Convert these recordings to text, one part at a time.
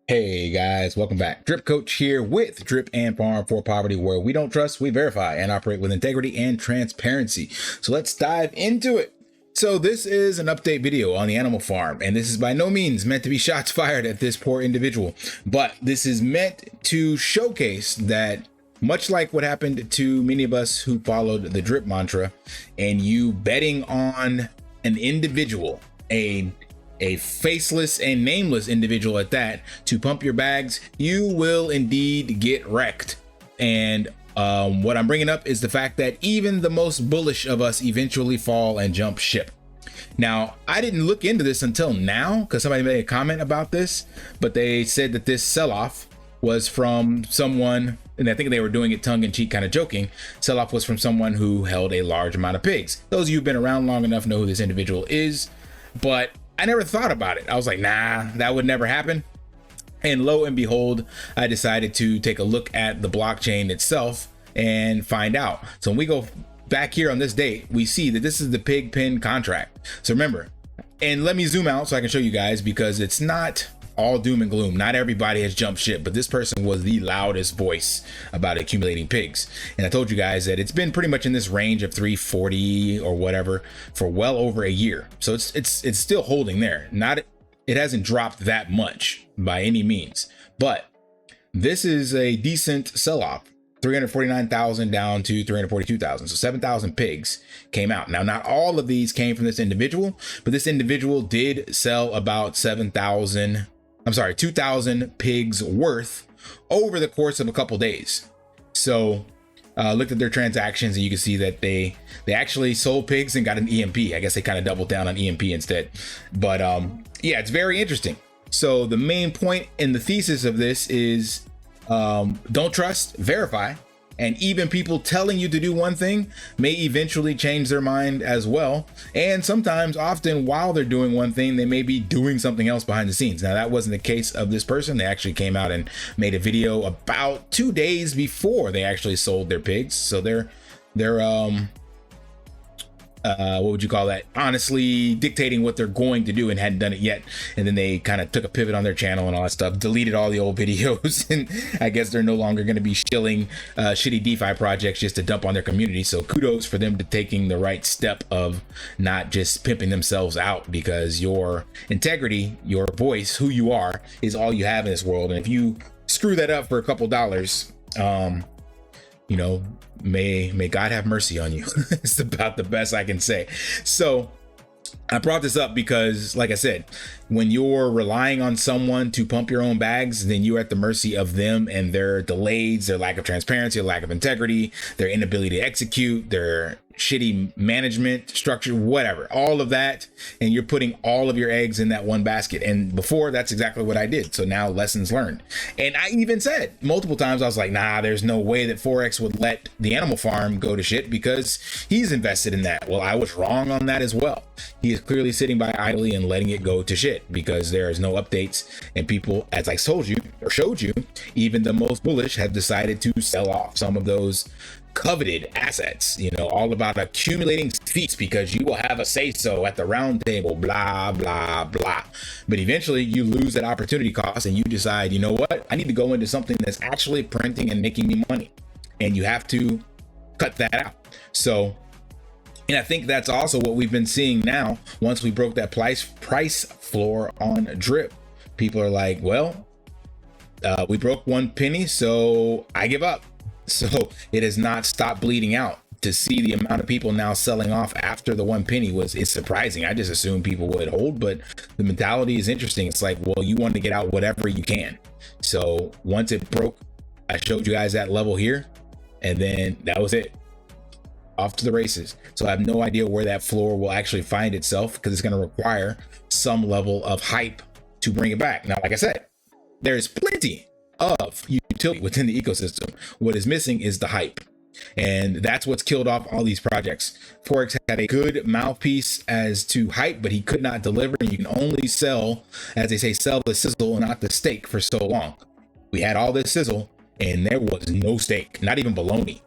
Hey guys, welcome back. DripCoach here with Drip and Farm for Poverty, where we don't trust, we verify, and operate with integrity and transparency. So let's dive into it. So this is an update video on the animal farm, and this is by no means meant to be shots fired at this poor individual, but this is meant to showcase that much like what happened to many of us who followed the drip mantra, and you betting on an individual, a faceless and nameless individual at that, to pump your bags, you will indeed get wrecked. And what I'm bringing up is the fact that even the most bullish of us eventually fall and jump ship. Now, I didn't look into this until now because somebody made a comment about this, but they said that this sell-off was from someone, and I think they were doing it tongue-in-cheek, kind of joking. Sell-off was from someone who held a large amount of pigs. Those of you who've been around long enough know who this individual is, but I never thought about it. I was like, nah, that would never happen. And lo and behold, I decided to take a look at the blockchain itself and find out. So when we go back here on this date, we see that this is the pig pen contract. So remember, and let me zoom out so I can show you guys, because it's not all doom and gloom. Not everybody has jumped ship, but this person was the loudest voice about accumulating pigs. And I told you guys that it's been pretty much in this range of 340 or whatever for well over a year. So it's still holding there. It hasn't dropped that much by any means, but this is a decent sell-off. 349,000 down to 342,000. So 7,000 pigs came out. Now, not all of these came from this individual, but this individual did sell about 2,000 pigs worth over the course of a couple days. So looked at their transactions, and you can see that they actually sold pigs and got an EMP. I guess they kind of doubled down on EMP instead. But yeah, it's very interesting. So the main point in the thesis of this is don't trust, verify. And even people telling you to do one thing may eventually change their mind as well. And sometimes, often, while they're doing one thing, they may be doing something else behind the scenes. Now, that wasn't the case of this person. They actually came out and made a video about 2 days before they actually sold their pigs. So they're what would you call that? Honestly dictating what they're going to do and hadn't done it yet. And then they kind of took a pivot on their channel and all that stuff, deleted all the old videos. And I guess they're no longer going to be shilling shitty DeFi projects just to dump on their community. So kudos for them to taking the right step of not just pimping themselves out, because your integrity, your voice, who you are, is all you have in this world. And if you screw that up for a couple dollars, you know, may God have mercy on you. It's about the best I can say. So I brought this up because, like I said, when you're relying on someone to pump your own bags, then you're at the mercy of them and their delays, their lack of transparency, their lack of integrity, their inability to execute, their shitty management structure, whatever, all of that. And you're putting all of your eggs in that one basket. And before, that's exactly what I did. So now, lessons learned. And I even said multiple times, I was like, nah, there's no way that Forex would let the animal farm go to shit because he's invested in that. Well, I was wrong on that as well. He is clearly sitting by idly and letting it go to shit because there is no updates. And people, as I told you or showed you, even the most bullish have decided to sell off some of those coveted assets, you know, all about accumulating seats because you will have a say so at the round table, blah, blah, blah. But eventually you lose that opportunity cost and you decide, you know what, I need to go into something that's actually printing and making me money. And you have to cut that out. So, and I think that's also what we've been seeing now. Once we broke that price floor on drip, people are like, well, we broke 1 penny, so I give up. So it has not stopped bleeding out. To see the amount of people now selling off after the 1 penny it's surprising. I just assumed people would hold, but the mentality is interesting. It's like, well, you want to get out whatever you can. So once it broke, I showed you guys that level here, and then that was it. Off to the races. So I have no idea where that floor will actually find itself, because it's going to require some level of hype to bring it back. Now, like I said, there's plenty of utility within the ecosystem. What is missing is the hype. And that's what's killed off all these projects. Forex had a good mouthpiece as to hype, but he could not deliver. And you can only sell, as they say, sell the sizzle and not the steak for so long. We had all this sizzle and there was no steak, not even bologna.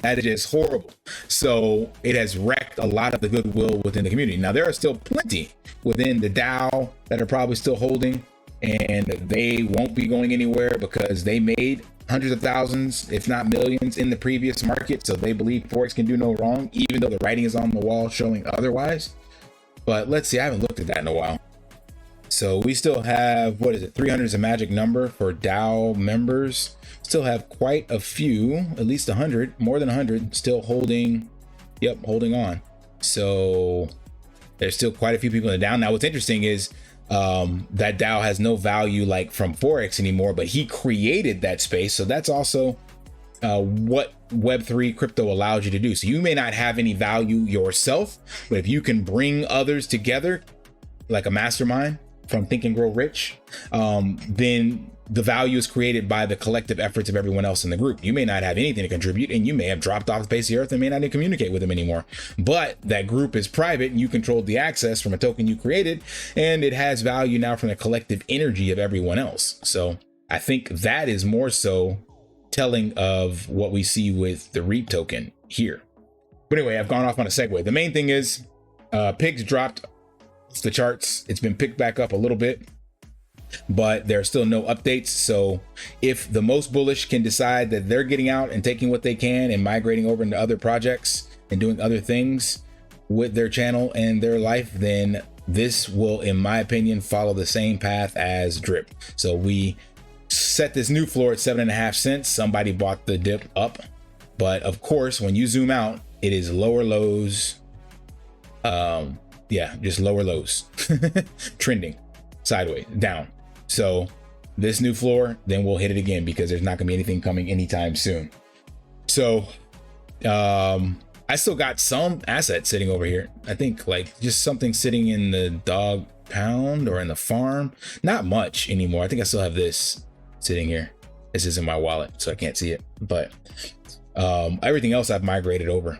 That is just horrible. So it has wrecked a lot of the goodwill within the community. Now, there are still plenty within the DAO that are probably still holding. and they won't be going anywhere because they made hundreds of thousands, if not millions, in the previous market. So they believe Forex can do no wrong, even though the writing is on the wall showing otherwise. But let's see, I haven't looked at that in a while. So we still have, what is it, 300 is a magic number for DAO members. Still have quite a few, at least 100, more than 100, still holding, holding on. So there's still quite a few people in the DAO. Now what's interesting is that DAO has no value like from Forex anymore, but he created that space. So that's also what Web3 crypto allows you to do. So you may not have any value yourself, but if you can bring others together like a mastermind from Think and Grow Rich, then the value is created by the collective efforts of everyone else in the group. You may not have anything to contribute, and you may have dropped off the face of the earth and may not even communicate with them anymore. But that group is private, and you controlled the access from a token you created, and it has value now from the collective energy of everyone else. So I think that is more so telling of what we see with the REAP token here. But anyway, I've gone off on a segue. The main thing is pigs dropped the charts. It's been picked back up a little bit, but there are still no updates. So if the most bullish can decide that they're getting out and taking what they can and migrating over into other projects and doing other things with their channel and their life, then this will, in my opinion, follow the same path as Drip. So we set this new floor at 7.5 cents. Somebody bought the dip up, but of course, when you zoom out, it is lower lows. Just lower lows, trending sideways down. So this new floor, then we'll hit it again because there's not gonna be anything coming anytime soon. So I still got some assets sitting over here. I think like just something sitting in the dog pound or in the farm. Not much anymore. I think I still have this sitting here. This is in my wallet, so I can't see it. But everything else I've migrated over.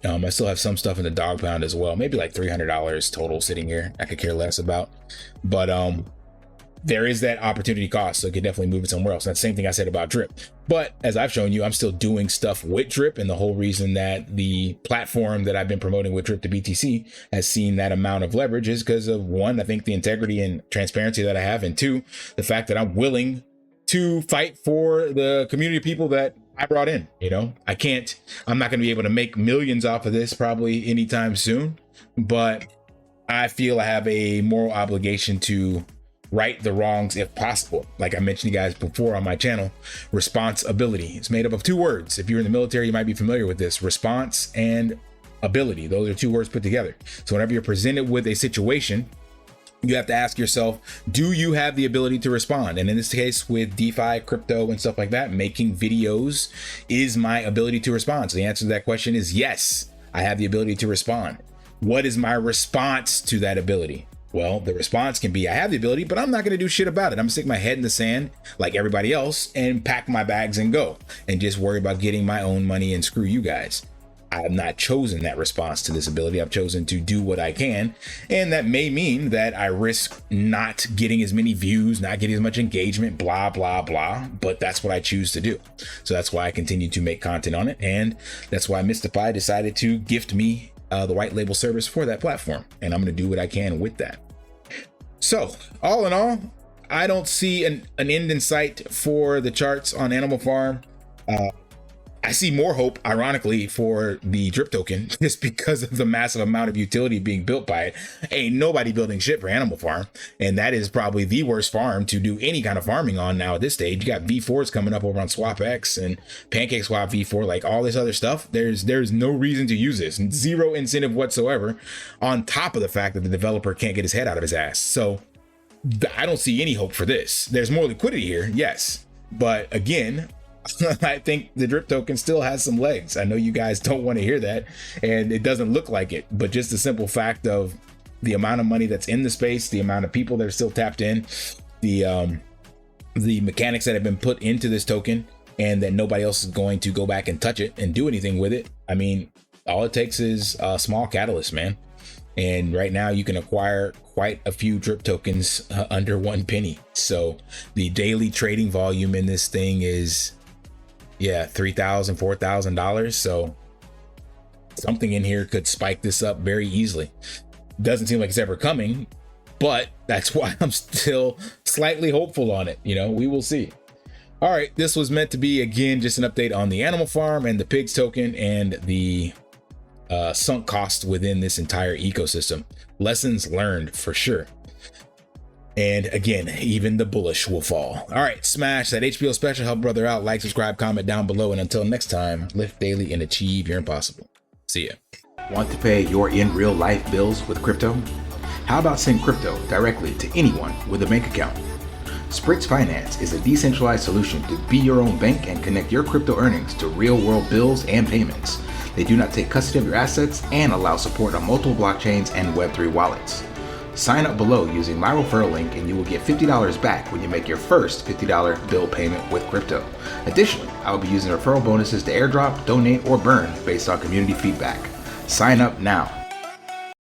I still have some stuff in the dog pound as well. Maybe like $300 total sitting here. I could care less about. But there is that opportunity cost, so it could definitely move it somewhere else. That's the same thing I said about Drip. But as I've shown you, I'm still doing stuff with Drip, and the whole reason that the platform that I've been promoting with Drip to BTC has seen that amount of leverage is because of, one, I think the integrity and transparency that I have, and two, the fact that I'm willing to fight for the community of people that I brought in. I'm not going to be able to make millions off of this probably anytime soon, but I feel I have a moral obligation to right the wrongs if possible. Like I mentioned you guys before on my channel, responsibility. It's made up of two words. If you're in the military, you might be familiar with this: response and ability. Those are two words put together. So whenever you're presented with a situation, you have to ask yourself, do you have the ability to respond? And in this case with DeFi, crypto, and stuff like that, making videos is my ability to respond. So the answer to that question is yes, I have the ability to respond. What is my response to that ability? Well, the response can be, I have the ability, but I'm not going to do shit about it. I'm going to stick my head in the sand like everybody else and pack my bags and go and just worry about getting my own money and screw you guys. I have not chosen that response to this ability. I've chosen to do what I can. And that may mean that I risk not getting as many views, not getting as much engagement, blah, blah, blah. But that's what I choose to do. So that's why I continue to make content on it. And that's why Mystify decided to gift me the white label service for that platform. And I'm going to do what I can with that. So all in all, I don't see an end in sight for the charts on Animal Farm. I see more hope, ironically, for the Drip token just because of the massive amount of utility being built by it. Ain't nobody building shit for Animal Farm. And that is probably the worst farm to do any kind of farming on now at this stage. You got V4s coming up over on SwapX and PancakeSwap V4, like all this other stuff. There's no reason to use this. Zero incentive whatsoever, on top of the fact that the developer can't get his head out of his ass. So I don't see any hope for this. There's more liquidity here, yes. But again, I think the Drip token still has some legs. I know you guys don't want to hear that, and it doesn't look like it, but just the simple fact of the amount of money that's in the space, the amount of people that are still tapped in, the mechanics that have been put into this token, and that nobody else is going to go back and touch it and do anything with it. I mean, all it takes is a small catalyst, man. And right now you can acquire quite a few Drip tokens under 1 penny. So the daily trading volume in this thing is $3,000, $4,000. So something in here could spike this up very easily. Doesn't seem like it's ever coming. but that's why I'm still slightly hopeful on it. We will see. All right, this was meant to be, again, just an update on the Animal Farm and the pigs token and the sunk cost within this entire ecosystem. Lessons learned for sure. And again, even the bullish will fall. All right, smash that HBO special, help brother out, like, subscribe, comment down below, and until next time, lift daily and achieve your impossible. See ya. Want to pay your in real life bills with crypto? How about send crypto directly to anyone with a bank account? SPRITZ Finance is a decentralized solution to be your own bank and connect your crypto earnings to real-world bills and payments. They do not take custody of your assets and allow support on multiple blockchains and Web3 wallets. Sign up below using my referral link and you will get $50 back when you make your first $50 bill payment with crypto. Additionally, I will be using referral bonuses to airdrop, donate, or burn based on community feedback. Sign up now.